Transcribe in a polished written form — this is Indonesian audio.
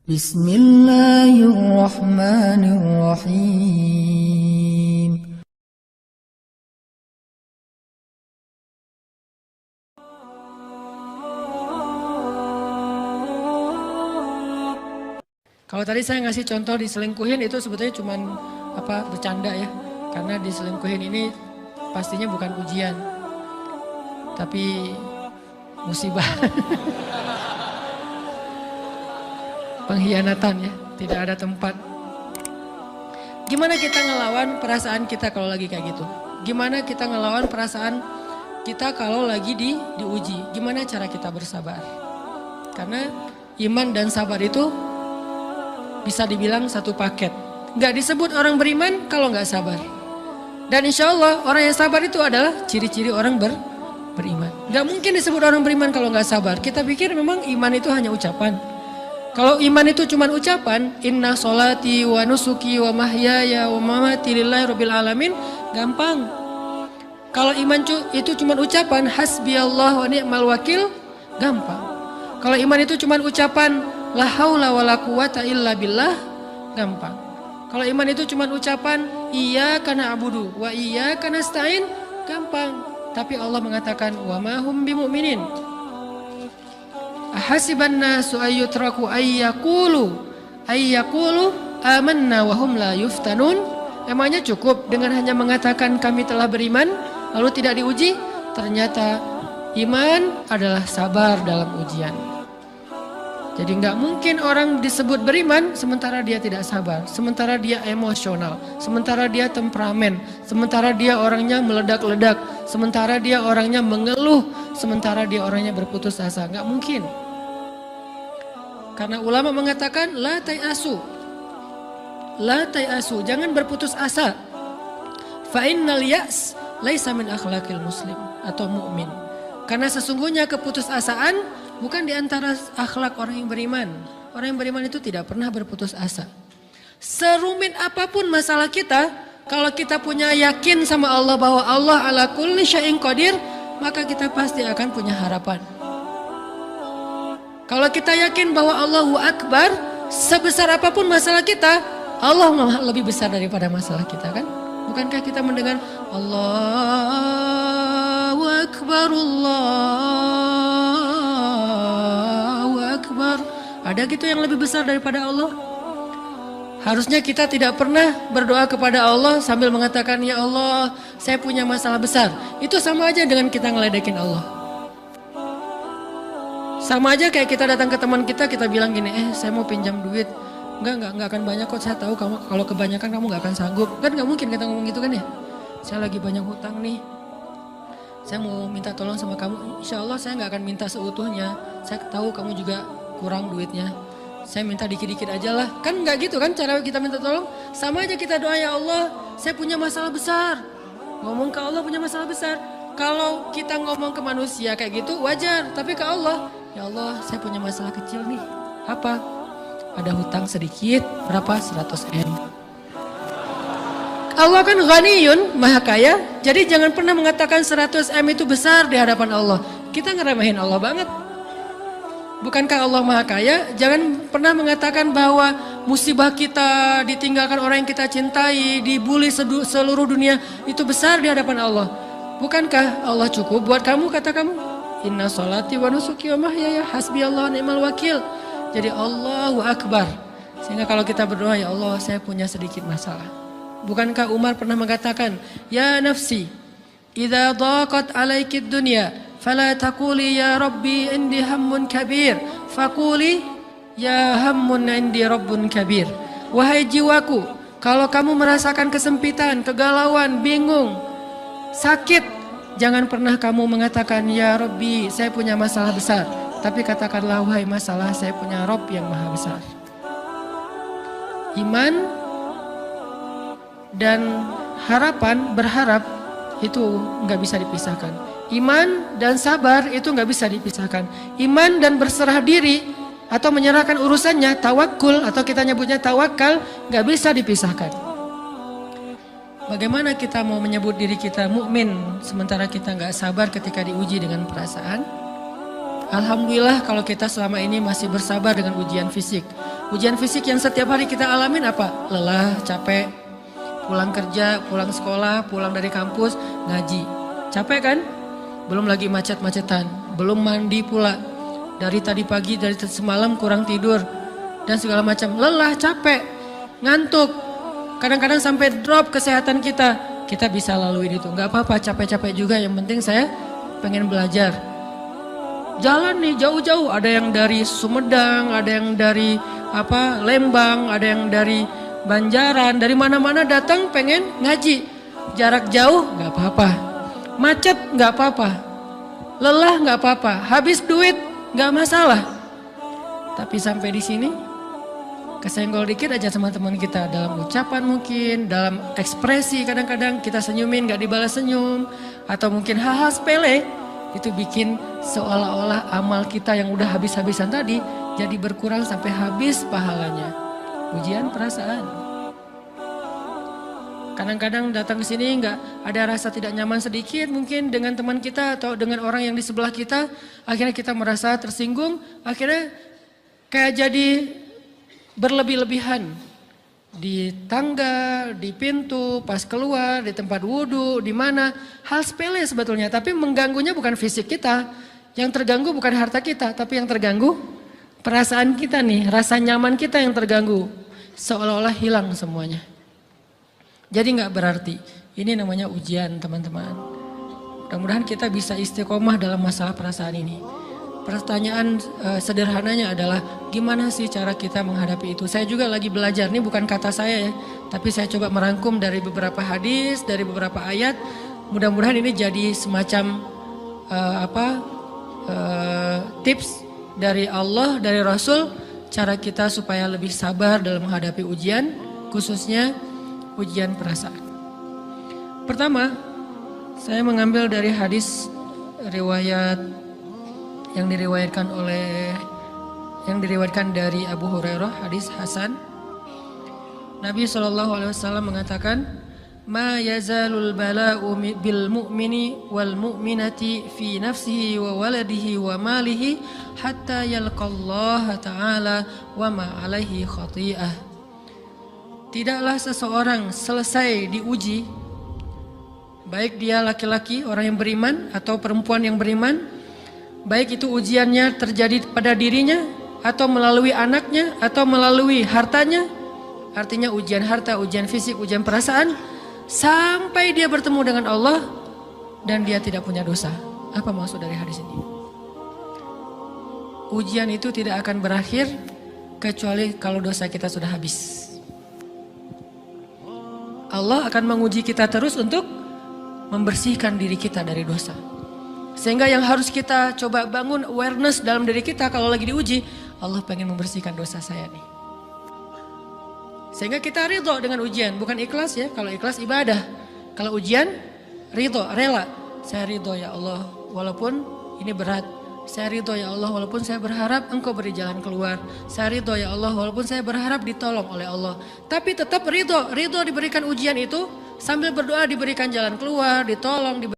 Bismillahirrahmanirrahim. Kalau tadi saya ngasih contoh diselingkuhin itu sebetulnya cuman bercanda ya. Karena diselingkuhin ini pastinya bukan ujian. Tapi musibah. Pengkhianatan ya, tidak ada tempat. Gimana kita ngelawan perasaan kita kalau lagi kayak gitu? Gimana kita ngelawan perasaan kita kalau lagi diuji? Gimana cara kita bersabar? Karena iman dan sabar itu bisa dibilang satu paket. Gak disebut orang beriman kalau gak sabar. Dan insya Allah orang yang sabar itu adalah ciri-ciri orang beriman. Gak mungkin disebut orang beriman kalau gak sabar. Kita pikir memang iman itu hanya ucapan. Kalau iman itu cuma ucapan, inna sholati wa nusuki wa mahyaya wa mamati lillahi rabbil alamin, gampang. Kalau iman itu cuma ucapan, hasbiyallah wa ni'mal wakil, gampang. Kalau iman itu cuma ucapan, la haula wa la quwata illa billah, gampang. Kalau iman itu cuma ucapan, iyyaka na'budu wa iyyaka nasta'in, gampang. Tapi Allah mengatakan, wa ma hum bimu'minin. Ahasiban nasu ayyutraku ayyakulu amanna wa hum la yuftanun. Emangnya cukup dengan hanya mengatakan kami telah beriman lalu tidak diuji? Ternyata iman adalah sabar dalam ujian. Jadi nggak mungkin orang disebut beriman sementara dia tidak sabar, sementara dia emosional, sementara dia temperamen, sementara dia orangnya meledak-ledak, sementara dia orangnya mengeluh, sementara dia orangnya berputus asa. Nggak mungkin. Karena ulama mengatakan la tayasu, jangan berputus asa. Fa innal ya's laisa min akhlaqil muslim atau mukmin. Karena sesungguhnya keputusasaan bukan di antara akhlak orang yang beriman. Orang yang beriman itu tidak pernah berputus asa. Serumit apapun masalah kita, kalau kita punya yakin sama Allah bahwa Allah ala kulli syai'in qadir, maka kita pasti akan punya harapan. Kalau kita yakin bahwa Allahu Akbar, sebesar apapun masalah kita, Allah lebih besar daripada masalah kita, kan? Bukankah kita mendengar Allahu Akbar, Allahu Akbar. Ada gitu yang lebih besar daripada Allah? Harusnya kita tidak pernah berdoa kepada Allah sambil mengatakan, ya Allah, saya punya masalah besar. Itu sama aja dengan kita ngeledekin Allah. Sama aja kayak kita datang ke teman kita bilang gini, saya mau pinjam duit. Enggak akan banyak kok, saya tahu kamu kalau kebanyakan kamu gak akan sanggup. Kan gak mungkin kita ngomong gitu kan ya. Saya lagi banyak hutang nih, saya mau minta tolong sama kamu. Insya Allah saya gak akan minta seutuhnya. Saya tahu kamu juga kurang duitnya, saya minta dikit-dikit aja lah. Kan gak gitu kan cara kita minta tolong. Sama aja kita doa, ya Allah saya punya masalah besar. Ngomong ke Allah punya masalah besar. Kalau kita ngomong ke manusia kayak gitu wajar. Tapi ke Allah, ya Allah saya punya masalah kecil nih. Apa? Ada hutang sedikit, berapa? 100 M. Allah kan ghaniyun, maha kaya. Jadi jangan pernah mengatakan 100 M itu besar di hadapan Allah. Kita ngeremehin Allah banget. Bukankah Allah maha kaya? Jangan pernah mengatakan bahwa musibah kita, ditinggalkan orang yang kita cintai, dibully seluruh dunia, itu besar di hadapan Allah. Bukankah Allah cukup buat kamu, kata kamu? Inna sholati wa nusuki wa mahyaya hasbiyallahu wa ni'mal wakil. Jadi Allahu Akbar. Sehingga kalau kita berdoa, ya Allah saya punya sedikit masalah. Bukankah Umar pernah mengatakan, ya nafsi, idza dhaqat alaikid dunya, fala taquli ya Rabbi indi hammun kabir, faquli ya hammun indi rabbun kabir. Wahai jiwaku, kalau kamu merasakan kesempitan, kegalauan, bingung, sakit, jangan pernah kamu mengatakan, ya Rabbi saya punya masalah besar. Tapi katakanlah, wahai masalah, saya punya Rabb yang maha besar. Iman dan harapan, berharap, itu nggak bisa dipisahkan. Iman dan sabar itu nggak bisa dipisahkan. Iman dan berserah diri atau menyerahkan urusannya, tawakul atau kita nyebutnya tawakal, nggak bisa dipisahkan. Bagaimana kita mau menyebut diri kita mukmin sementara kita nggak sabar ketika diuji dengan perasaan? Alhamdulillah kalau kita selama ini masih bersabar dengan ujian fisik. Ujian fisik yang setiap hari kita alamin apa? Lelah, capek, pulang kerja, pulang sekolah, pulang dari kampus, ngaji. Capek kan? Belum lagi macet-macetan, belum mandi pula. Dari tadi pagi, dari semalam kurang tidur, dan segala macam. Lelah, capek, ngantuk. Kadang-kadang sampai drop kesehatan kita. Kita bisa laluin itu, nggak apa-apa, capek-capek juga. Yang penting saya pengen belajar. Jalan nih jauh-jauh, ada yang dari Sumedang, ada yang dari Lembang, ada yang dari Banjaran, dari mana-mana datang pengen ngaji. Jarak jauh nggak apa-apa, macet nggak apa-apa, lelah nggak apa-apa, habis duit nggak masalah. Tapi sampai di sini kesenggol dikit aja sama teman kita dalam ucapan, mungkin dalam ekspresi, kadang-kadang kita senyumin nggak dibalas senyum, atau mungkin hal-hal sepele itu bikin seolah-olah amal kita yang udah habis-habisan tadi jadi berkurang sampai habis pahalanya. Ujian perasaan. Kadang-kadang datang ke sini nggak ada rasa tidak nyaman sedikit mungkin dengan teman kita atau dengan orang yang di sebelah kita, akhirnya kita merasa tersinggung, akhirnya kayak jadi berlebih-lebihan. Di tangga, di pintu, pas keluar, di tempat wudhu, di mana. Hal sepele sebetulnya, tapi mengganggunya bukan fisik kita. Yang terganggu bukan harta kita, tapi yang terganggu perasaan kita nih, rasa nyaman kita yang terganggu. Seolah-olah hilang semuanya. Jadi gak berarti, ini namanya ujian teman-teman. Mudah-mudahan kita bisa istiqomah dalam masalah perasaan ini. Pertanyaan sederhananya adalah gimana sih cara kita menghadapi itu? Saya juga lagi belajar, ini bukan kata saya ya, tapi saya coba merangkum dari beberapa hadis, dari beberapa ayat. Mudah-mudahan ini jadi semacam tips dari Allah, dari Rasul, cara kita supaya lebih sabar dalam menghadapi ujian, khususnya ujian perasaan. Pertama, saya mengambil dari hadis riwayat yang diriwayatkan dari Abu Hurairah, hadis Hasan. Nabi SAW mengatakan, "Ma yazalul bala'u bil mu'mini wal mu'minati fi nafsihi wa waladihi wa malihi hatta yalqallaha ta'ala wa ma alaihi khati'ah." Tidaklah seseorang selesai diuji, baik dia laki-laki, orang yang beriman, atau perempuan yang beriman, baik itu ujiannya terjadi pada dirinya, atau melalui anaknya, atau melalui hartanya. Artinya ujian harta, ujian fisik, ujian perasaan, sampai dia bertemu dengan Allah dan dia tidak punya dosa. Apa maksud dari hadis ini? Ujian itu tidak akan berakhir kecuali kalau dosa kita sudah habis. Allah akan menguji kita terus untuk membersihkan diri kita dari dosa. Sehingga yang harus kita coba bangun awareness dalam diri kita kalau lagi diuji, Allah pengen membersihkan dosa saya nih. Sehingga kita ridho dengan ujian, bukan ikhlas ya. Kalau ikhlas ibadah, kalau ujian ridho, rela. Saya ridho ya Allah walaupun ini berat. Saya ridho ya Allah walaupun saya berharap Engkau beri jalan keluar. Saya ridho ya Allah walaupun saya berharap ditolong oleh Allah. Tapi tetap ridho diberikan ujian itu sambil berdoa diberikan jalan keluar, ditolong, diberikan